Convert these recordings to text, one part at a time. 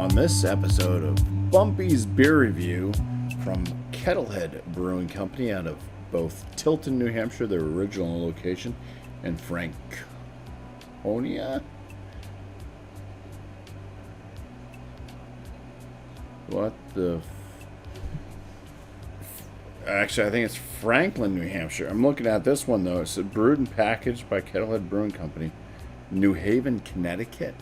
on this episode of BuMpY's Beer Review from Kettlehead Brewing Company out of both Tilton, New Hampshire, their original location, and Franconia. What the... Actually, I think it's Franklin, New Hampshire. I'm looking at this one, though. It's brewed and packaged by Kettlehead Brewing Company, New Haven, Connecticut.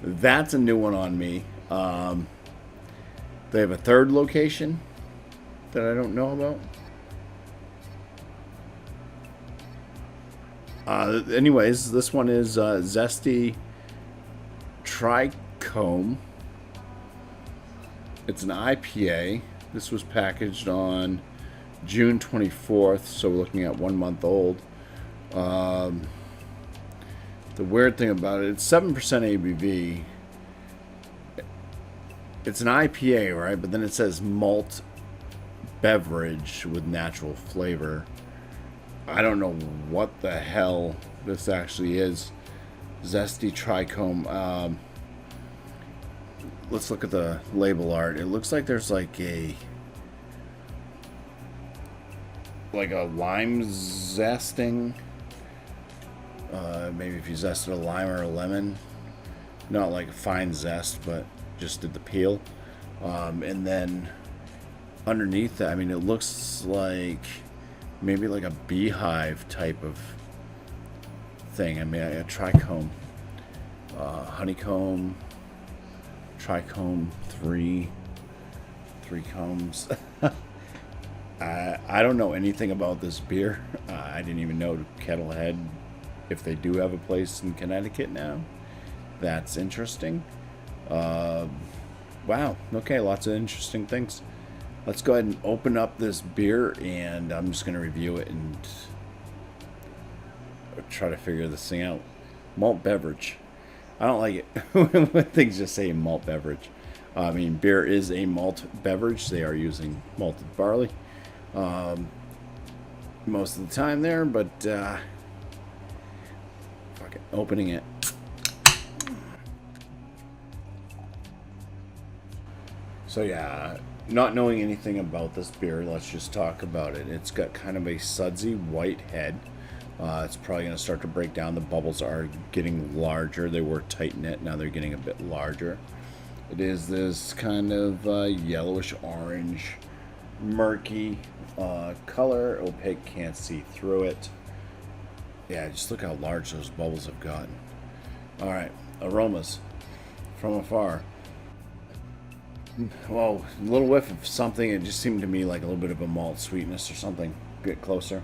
That's a new one on me. They have a third location that I don't know about. Anyways, this one is ZESTY Trichome. It's an IPA. This was packaged on June 24th, so we're looking at 1 month old. The weird thing about it, it's 7% ABV. It's an IPA, right? But then it says malt beverage with natural flavor. I don't know what the hell this actually is. ZESTY Trichome. Let's look at the label art. It looks like there's like a lime zesting. Maybe if you zested a lime or a lemon, not like a fine zest, but just did the peel. And then underneath that, I mean, it looks like maybe like a beehive type of thing. I mean, a trichome, honeycomb, trichome, three combs. I don't know anything about this beer. I didn't even know Kettlehead, if they do have a place in Connecticut now. That's interesting. Wow. Okay, lots of interesting things. Let's go ahead and open up this beer, and I'm just going to review it and try to figure this thing out. Malt beverage. I don't like it when things just say malt beverage. I mean, beer is a malt beverage. They are using malted barley most of the time there, but fuck it, opening it. So yeah, not knowing anything about this beer, let's just talk about it. It's got kind of a sudsy white head. It's probably going to start to break down. The bubbles are getting larger. They were tight knit, now they're getting a bit larger. It is this kind of yellowish orange, murky color, opaque, can't see through it. Yeah, just look how large those bubbles have gotten. Alright, aromas from afar. Well, a little whiff of something. It just seemed to me like a little bit of a malt sweetness or something. Get closer.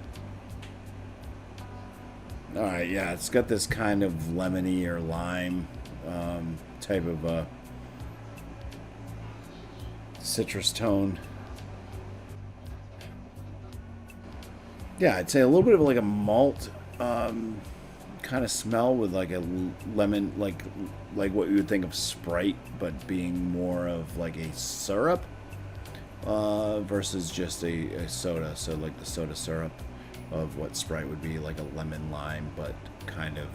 Alright, yeah, it's got this kind of lemony or lime type of citrus tone. Yeah, I'd say a little bit of like a malt kind of smell with like a lemon, like what you would think of Sprite, but being more of like a syrup versus just a soda. So like the soda syrup of what Sprite would be, like a lemon lime, but kind of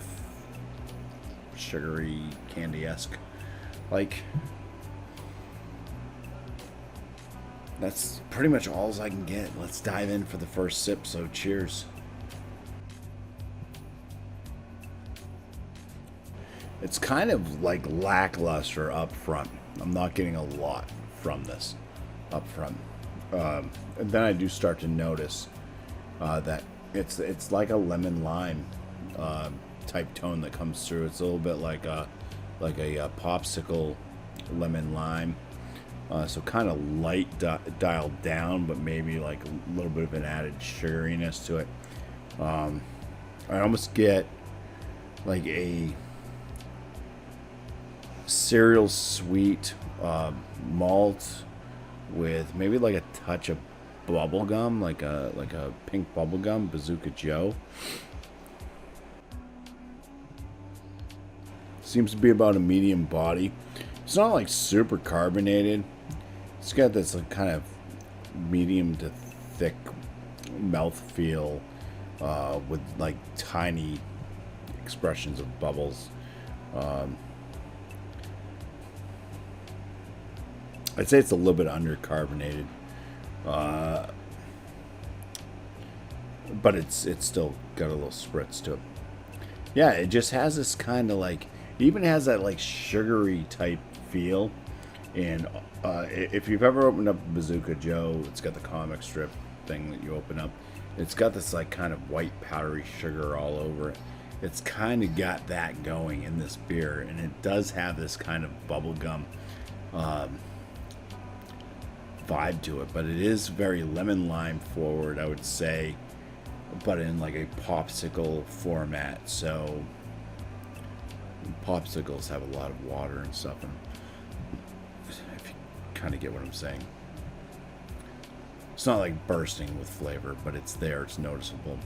sugary, candy-esque. Like, that's pretty much all I can get. Let's dive in for the first sip, so cheers. It's kind of like lackluster up front. I'm not getting a lot from this up front. And then I do start to notice that it's like a lemon lime type tone that comes through. It's a little bit like a popsicle lemon lime. So kind of light dialed down, but maybe like a little bit of an added sugariness to it. I almost get like a cereal sweet malt with maybe like a touch of bubble gum, like a pink bubble gum, Bazooka Joe. Seems to be about a medium body. It's not like super carbonated. It's got this like kind of medium to thick mouthfeel with like tiny expressions of bubbles. I'd say it's a little bit undercarbonated, uh, but it's still got a little spritz to it. Yeah, it just has this kind of like, it even has that like sugary type feel. And if you've ever opened up Bazooka Joe, it's got the comic strip thing that you open up. It's got this like kind of white powdery sugar all over it. It's kind of got that going in this beer, and it does have this kind of bubblegum vibe to it, but it is very lemon lime forward, I would say, but in like a popsicle format. So popsicles have a lot of water and stuff, and if you kind of get what I'm saying, it's not like bursting with flavor, but it's there, it's noticeable,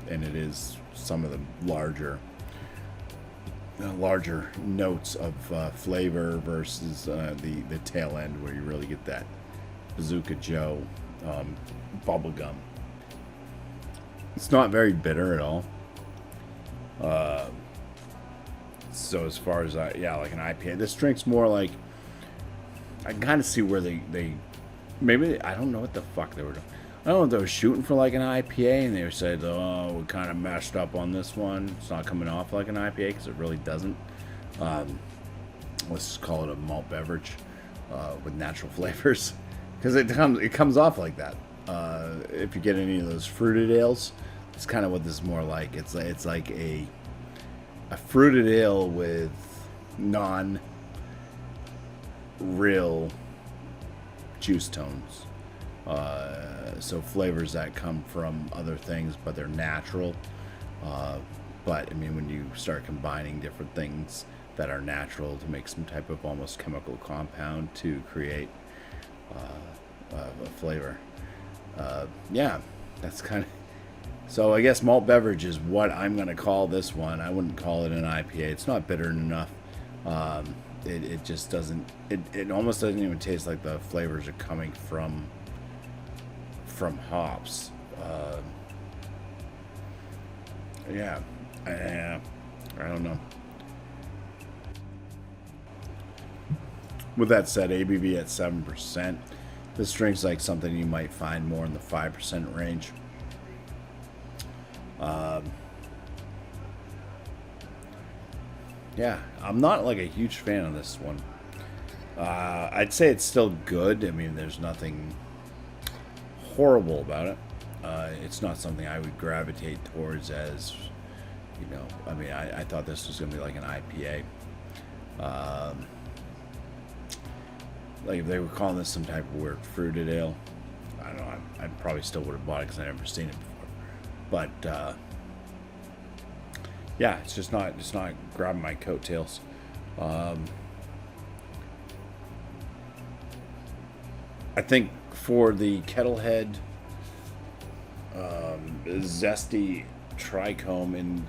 and it is some of the larger notes of flavor versus the tail end, where you really get that Bazooka Joe bubblegum. It's not very bitter at all. So as far as like an IPA, this drink's more like, I can kind of see where they maybe, I don't know what the fuck they were doing. I don't know if they were shooting for like an IPA, and they said, oh, we kind of messed up on this one. It's not coming off like an IPA, because it really doesn't. Let's call it a malt beverage with natural flavors, because it comes off like that. If you get any of those fruited ales, it's kind of what this is more like. It's like a fruited ale with non-real juice tones. So flavors that come from other things, but they're natural. But I mean, when you start combining different things that are natural to make some type of almost chemical compound to create a flavor, yeah, that's kind of. So I guess malt beverage is what I'm going to call this one. I wouldn't call it an IPA. It's not bitter enough. It just doesn't. It almost doesn't even taste like the flavors are coming from hops. Yeah, I don't know. With that said, ABV at 7%. This drink's like something you might find more in the 5% range. Yeah, I'm not like a huge fan of this one. I'd say it's still good. I mean, there's nothing horrible about it. It's not something I would gravitate towards as, I mean, I thought this was going to be like an IPA. Like if they were calling this some type of weird fruited ale, I don't know, I probably still would have bought it because I've never seen it before. But yeah, it's just not grabbing my coattails. I think for the Kettlehead Zesty Trichome, and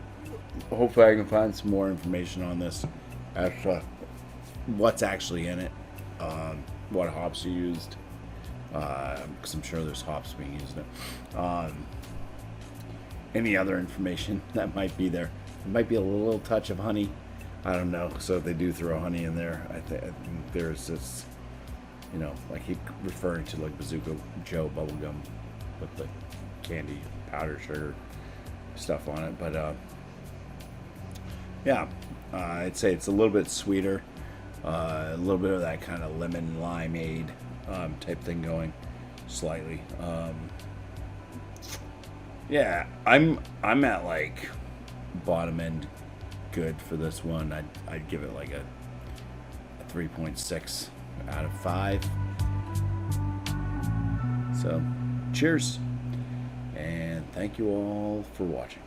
hopefully I can find some more information on this as to what's actually in it, what hops are used, because I'm sure there's hops being used in it. Any other information that might be there. It might be a little touch of honey. I don't know. So if they do throw honey in there, I think there's this, like he referring to like Bazooka Joe bubblegum with the candy powder sugar stuff on it. But yeah, I'd say it's a little bit sweeter, a little bit of that kind of lemon limeade type thing going slightly. Yeah, I'm at like bottom end good for this one. I'd give it like a 3.6 out of 5. So cheers, and thank you all for watching.